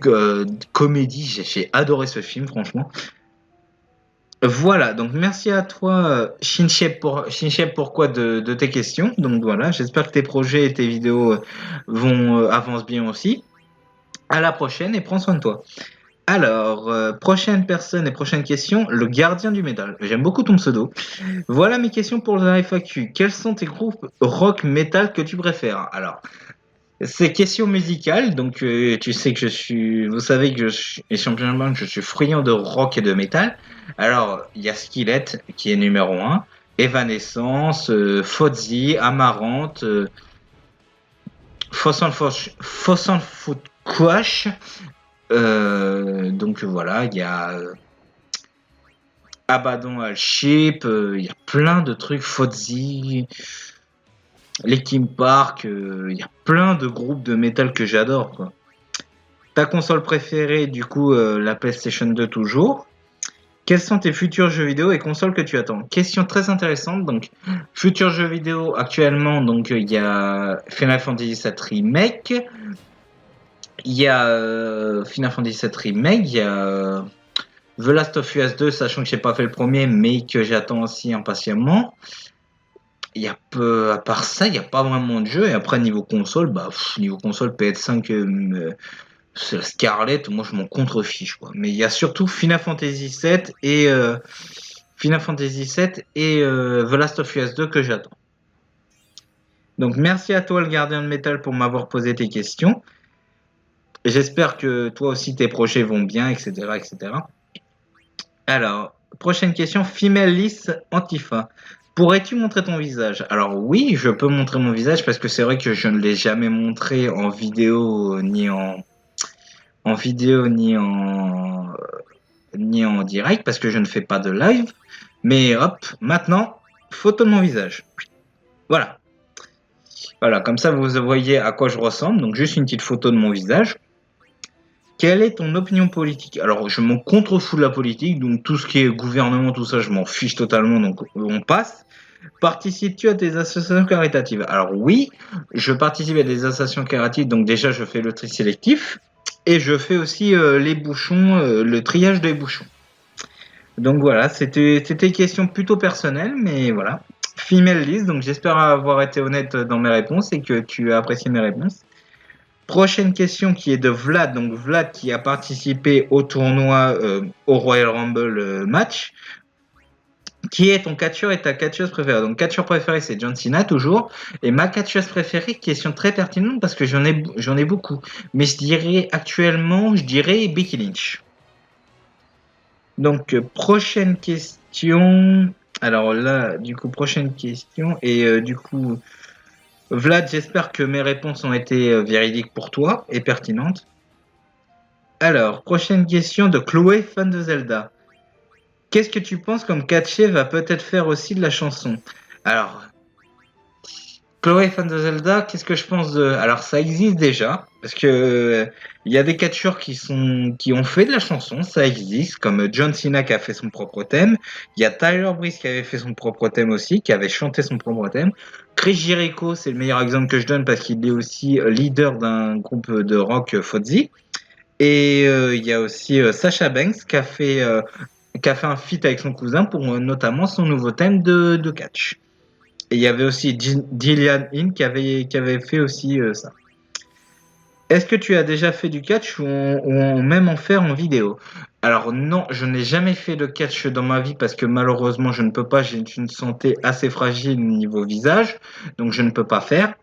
comédie. J'ai adoré ce film, franchement. Voilà, donc merci à toi, Shinshep, pourquoi de tes questions. Donc voilà, j'espère que tes projets et tes vidéos vont avancent bien aussi. À la prochaine et prends soin de toi. Alors, prochaine personne et prochaine question, le gardien du métal. J'aime beaucoup ton pseudo. Voilà mes questions pour la FAQ. Quels sont tes groupes rock metal que tu préfères? Alors, c'est question musicale, donc tu sais que vous savez que et champion que je suis friand de rock et de métal. Alors, il y a Skillet qui est numéro un, Evanescence, Fozzy, Amarante, Fossil Foot Crash. Donc voilà, il y a Abaddon Alchip, il y a plein de trucs, Fozzy, Linkin Park, il y a plein de groupes de métal que j'adore, quoi. Ta console préférée, du coup, la PlayStation 2 toujours. Quels sont tes futurs jeux vidéo et consoles que tu attends? Question très intéressante. Donc, futurs jeux vidéo actuellement, donc il y a Final Fantasy VII Remake, il y a Final Fantasy VII Remake, il y a The Last of Us 2, sachant que j'ai pas fait le premier, mais que j'attends aussi impatiemment. Il y a peu, à part ça, il n'y a pas vraiment de jeu. Et après, niveau console, niveau console PS5, c'est la Scarlett, moi je m'en contrefiche, quoi. Mais il y a surtout Final Fantasy 7 et The Last of Us 2 que j'attends. Donc merci à toi le gardien de métal pour m'avoir posé tes questions. J'espère que toi aussi tes projets vont bien, etc., etc. Alors, prochaine question, Female List Antifa. Pourrais-tu montrer ton visage? Alors oui, je peux montrer mon visage parce que c'est vrai que je ne l'ai jamais montré en vidéo en vidéo ni en direct parce que je ne fais pas de live. Mais hop, maintenant, photo de mon visage. Voilà. Voilà, comme ça vous voyez à quoi je ressemble. Donc juste une petite photo de mon visage. Quelle est ton opinion politique? Alors je m'en contrefous de la politique, donc tout ce qui est gouvernement, tout ça, je m'en fiche totalement, donc on passe. Participes-tu à des associations caritatives? Alors oui, je participe à des associations caritatives, donc déjà je fais le tri sélectif et je fais aussi les bouchons, le triage des bouchons. Donc voilà, c'était une question plutôt personnelle, mais voilà. Female list, donc j'espère avoir été honnête dans mes réponses et que tu as apprécié mes réponses. Prochaine question qui est de Vlad, donc Vlad qui a participé au tournoi au Royal Rumble match. Qui est ton catcheur et ta catcheuse préférée? Donc catcheur préféré c'est John Cena toujours et ma catcheuse préférée, question très pertinente parce que j'en ai beaucoup, mais je dirais Becky Lynch. Donc, prochaine question. Alors là, du coup, prochaine question. Et du coup, Vlad, j'espère que mes réponses ont été véridiques pour toi et pertinentes. Alors, prochaine question de Chloé, fan de Zelda. Qu'est-ce que tu penses comme Katché va peut-être faire aussi de la chanson? Alors, Chloé, fan de Zelda, qu'est-ce que je pense de... Alors, ça existe déjà, parce que il y a des catcheurs qui ont fait de la chanson, ça existe, comme John Cena qui a fait son propre thème. Il y a Tyler Breeze qui avait fait son propre thème aussi, qui avait chanté son propre thème. Chris Jericho, c'est le meilleur exemple que je donne parce qu'il est aussi leader d'un groupe de rock Fozzy. Et il y a aussi Sasha Banks qui a fait un feat avec son cousin pour notamment son nouveau thème de catch. Et il y avait aussi Gillian Hinn qui avait fait aussi ça. Est-ce que tu as déjà fait du catch ou même en faire en vidéo? Alors non, je n'ai jamais fait de catch dans ma vie parce que malheureusement je ne peux pas, j'ai une santé assez fragile niveau visage, donc je ne peux pas faire.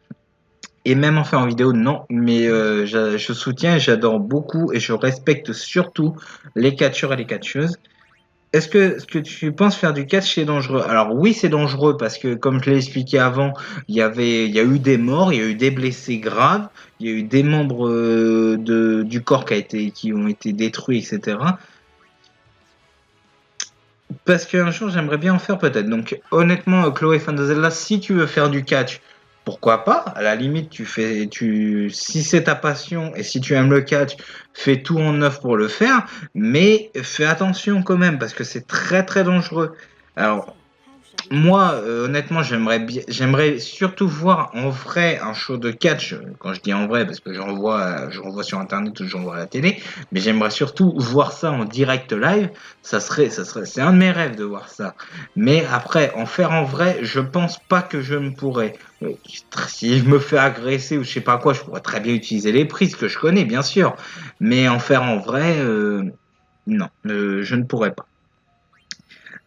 Et même en faire en vidéo, non, mais je soutiens, j'adore beaucoup et je respecte surtout les catcheurs et les catcheuses. Est-ce que tu penses faire du catch c'est dangereux? Alors oui, c'est dangereux parce que comme je l'ai expliqué avant, il y a eu des morts, il y a eu des blessés graves, il y a eu des membres du corps qui ont été détruits, etc. Parce qu'un jour j'aimerais bien en faire peut-être. Donc honnêtement, Chloé fan de Zelda, si tu veux faire du catch, pourquoi pas? À la limite, si c'est ta passion et si tu aimes le catch, fais tout en œuvre pour le faire, mais fais attention quand même parce que c'est très très dangereux. Alors, Moi, honnêtement, j'aimerais surtout voir en vrai un show de catch. Quand je dis en vrai, parce que j'en vois sur Internet ou j'en vois à la télé, mais j'aimerais surtout voir ça en direct live. C'est un de mes rêves de voir ça. Mais après, en faire en vrai, je pense pas que je me pourrais. Si je me fais agresser ou je sais pas quoi, je pourrais très bien utiliser les prises que je connais, bien sûr. Mais en faire en vrai, non, je ne pourrais pas.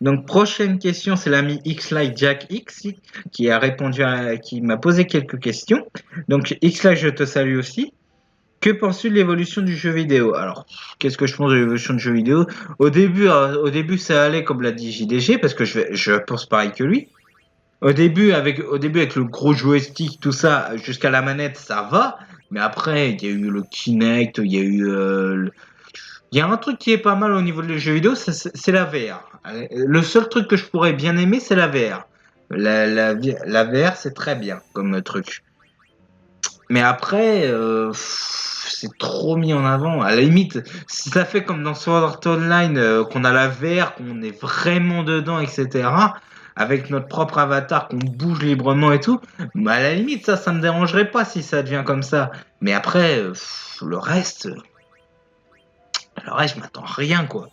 Donc, prochaine question, c'est l'ami Xlike Jack X qui m'a posé quelques questions. Donc, Xlike, je te salue aussi. Que penses-tu de l'évolution du jeu vidéo? Alors, qu'est-ce que je pense de l'évolution du jeu vidéo? Au début, ça allait comme l'a dit JDG, parce que je pense pareil que lui. Au début, avec le gros joystick, tout ça, jusqu'à la manette, ça va. Mais après, il y a eu le Kinect, il y a un truc qui est pas mal au niveau des jeux vidéo, c'est la VR. Le seul truc que je pourrais bien aimer, c'est la VR. La VR, c'est très bien comme truc. Mais après, c'est trop mis en avant. À la limite, si ça fait comme dans Sword Art Online, qu'on a la VR, qu'on est vraiment dedans, etc., avec notre propre avatar, qu'on bouge librement et tout, bah à la limite, ça me dérangerait pas si ça devient comme ça. Mais après, le reste, je m'attends à rien, quoi.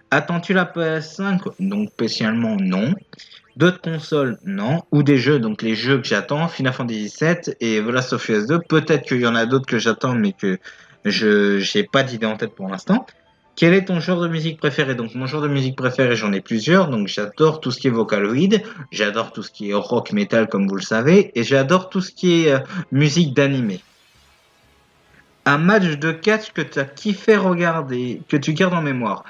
Attends-tu la PS5? Donc spécialement non. D'autres consoles, non. Ou des jeux, donc les jeux que j'attends, Final Fantasy VII et The Last of Us 2. Peut-être qu'il y en a d'autres que j'attends, mais que je n'ai pas d'idée en tête pour l'instant. Quel est ton genre de musique préféré? Donc mon genre de musique préféré, j'en ai plusieurs. Donc j'adore tout ce qui est Vocaloid, j'adore tout ce qui est rock metal comme vous le savez, et j'adore tout ce qui est musique d'animé. Un match de catch que tu as kiffé regarder, que tu gardes en mémoire.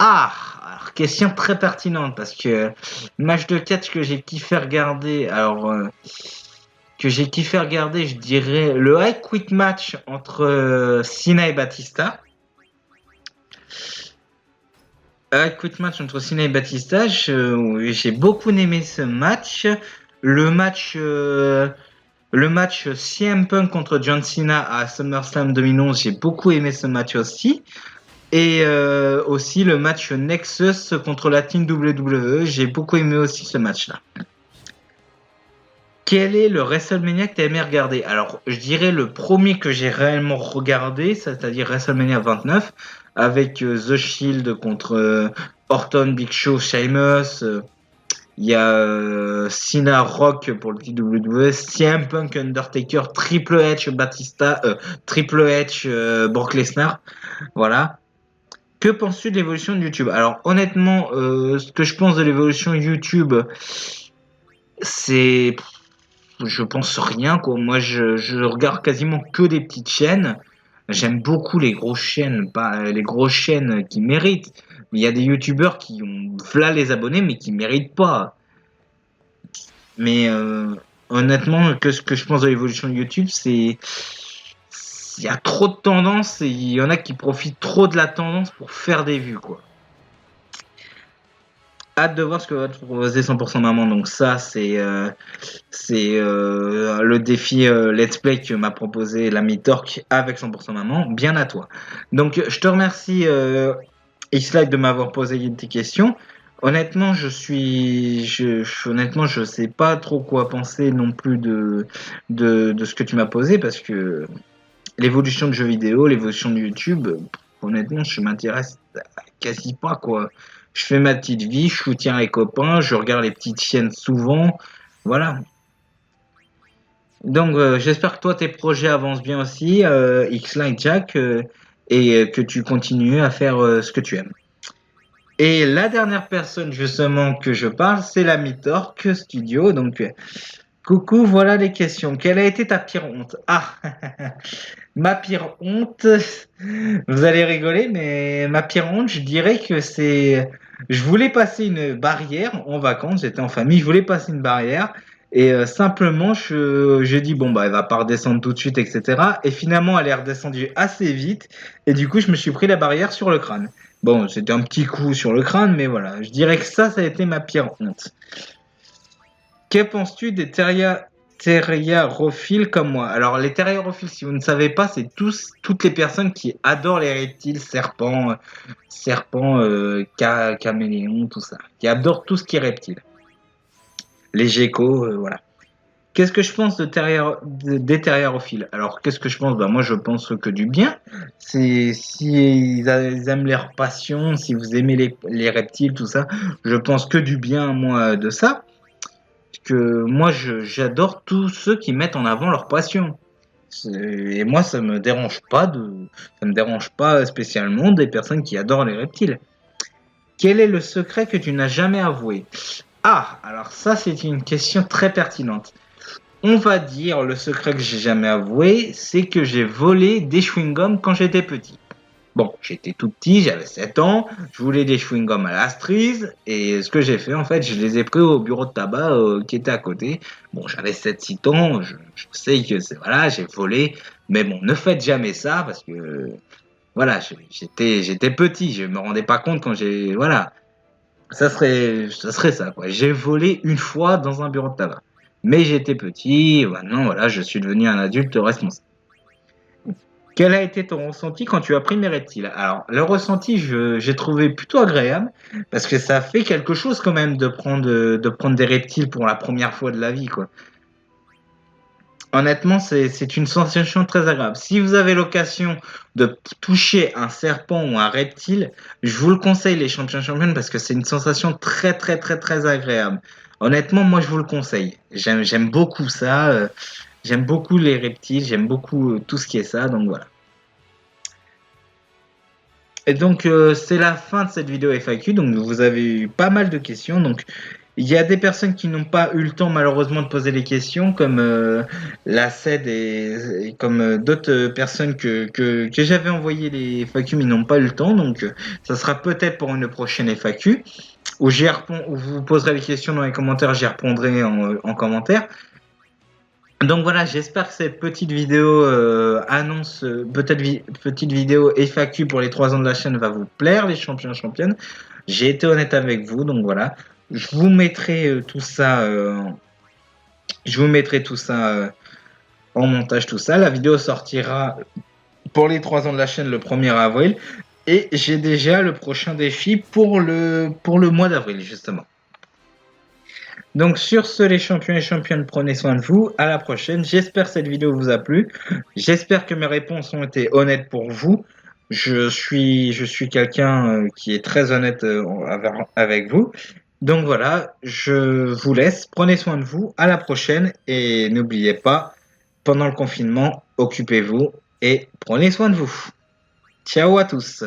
Ah, alors, question très pertinente parce que match de catch que j'ai kiffé regarder, je dirais le High Quit match entre Cena et Batista. High Quit match entre Cena et Batista, oui, j'ai beaucoup aimé ce match. Le match, euh, le match CM Punk contre John Cena à SummerSlam 2011, j'ai beaucoup aimé ce match aussi. Et aussi le match Nexus contre la Team WWE, j'ai beaucoup aimé aussi ce match-là. Quel est le WrestleMania que tu as aimé regarder? Alors, je dirais le premier que j'ai réellement regardé, c'est-à-dire WrestleMania 29, avec The Shield contre Orton, Big Show, Sheamus. Il y a Cena Rock pour le WWE, CM Punk, Undertaker, Triple H, Batista, Triple H, Brock Lesnar. Voilà. Que penses-tu de l'évolution de YouTube? Alors honnêtement, ce que je pense de l'évolution YouTube, c'est, je pense rien quoi. Moi, je regarde quasiment que des petites chaînes. J'aime beaucoup les grosses chaînes, pas les grosses chaînes qui méritent. Mais il y a des YouTubeurs qui ont v'là les abonnés, mais qui méritent pas. Mais honnêtement, que ce que je pense de l'évolution de YouTube, c'est il y a trop de tendances et il y en a qui profitent trop de la tendance pour faire des vues quoi. Hâte de voir ce que va te proposer 100% maman. Donc ça, c'est le défi Let's Play que m'a proposé l'ami Torque avec 100% maman. Bien à toi. Donc je te remercie X-Light de m'avoir posé tes questions. Honnêtement, honnêtement, je sais pas trop quoi penser non plus de ce que tu m'as posé parce que l'évolution de jeux vidéo, l'évolution de YouTube, honnêtement, je m'intéresse quasi pas quoi. Je fais ma petite vie, je soutiens les copains, je regarde les petites chaînes souvent, voilà. Donc j'espère que toi tes projets avancent bien aussi, X-Line Jack, et que tu continues à faire ce que tu aimes. Et la dernière personne justement que je parle, c'est l'ami Torque Studio. Donc coucou, voilà les questions. Quelle a été ta pire honte? Ah, ma pire honte, vous allez rigoler, mais ma pire honte, je dirais que c'est... Je voulais passer une barrière en vacances, j'étais en famille, je voulais passer une barrière et simplement j'ai dit bon bah elle va pas redescendre tout de suite, etc. Et finalement elle est redescendue assez vite et du coup je me suis pris la barrière sur le crâne. Bon, c'était un petit coup sur le crâne, mais voilà, je dirais que ça a été ma pire honte. Que penses-tu des terrierophiles comme moi? Alors, les terrierophiles, si vous ne savez pas, c'est toutes les personnes qui adorent les reptiles, serpents, caméléons, tout ça, qui adorent tout ce qui est reptile. les geckos, voilà. Qu'est-ce que je pense des terrierophiles? Alors, qu'est-ce que je pense? Bah, moi, je pense que du bien. C'est si ils aiment leur passion, si vous aimez les reptiles, tout ça, je pense que du bien, moi, de ça. Parce que moi, j'adore tous ceux qui mettent en avant leur passion. Et moi, ça me dérange pas spécialement des personnes qui adorent les reptiles. Quel est le secret que tu n'as jamais avoué? Ah, alors ça, c'est une question très pertinente. On va dire le secret que j'ai jamais avoué, c'est que j'ai volé des chewing-gums quand j'étais petit. Bon, j'étais tout petit, j'avais 7 ans, je voulais des chewing-gums à la Astrid, et ce que j'ai fait, en fait, je les ai pris au bureau de tabac qui était à côté. Bon, j'avais 7 6 ans, je sais que c'est, voilà, j'ai volé, mais bon, ne faites jamais ça, parce que, voilà, j'étais petit, je me rendais pas compte quand voilà, ça serait ça, quoi. J'ai volé une fois dans un bureau de tabac. Mais j'étais petit, maintenant, voilà, je suis devenu un adulte responsable. Quel a été ton ressenti quand tu as pris mes reptiles? Alors, le ressenti, j'ai trouvé plutôt agréable, parce que ça fait quelque chose quand même de prendre des reptiles pour la première fois de la vie, quoi. Honnêtement, c'est une sensation très agréable. Si vous avez l'occasion de toucher un serpent ou un reptile, je vous le conseille, les champions championnes, parce que c'est une sensation très, très, très, très agréable. Honnêtement, moi, je vous le conseille. J'aime beaucoup ça. J'aime beaucoup les reptiles. J'aime beaucoup tout ce qui est ça. Donc voilà. Et donc, c'est la fin de cette vidéo FAQ. Donc, vous avez eu pas mal de questions. Donc, il y a des personnes qui n'ont pas eu le temps, malheureusement, de poser les questions, comme la CED et comme d'autres personnes que j'avais envoyé les FAQ, mais ils n'ont pas eu le temps. Donc, ça sera peut-être pour une prochaine FAQ où vous poserez les questions dans les commentaires. J'y répondrai en commentaire. Donc voilà, j'espère que cette petite vidéo annonce, petite vidéo FAQ pour les 3 ans de la chaîne va vous plaire, les champions et championnes. J'ai été honnête avec vous, donc voilà. Je vous mettrai tout ça, en montage, tout ça. La vidéo sortira pour les 3 ans de la chaîne le 1er avril. Et j'ai déjà le prochain défi pour le mois d'avril, justement. Donc sur ce, les champions et championnes, prenez soin de vous. À la prochaine. J'espère que cette vidéo vous a plu. J'espère que mes réponses ont été honnêtes pour vous. Je suis quelqu'un qui est très honnête avec vous. Donc voilà, je vous laisse. Prenez soin de vous. À la prochaine. Et n'oubliez pas, pendant le confinement, occupez-vous et prenez soin de vous. Ciao à tous.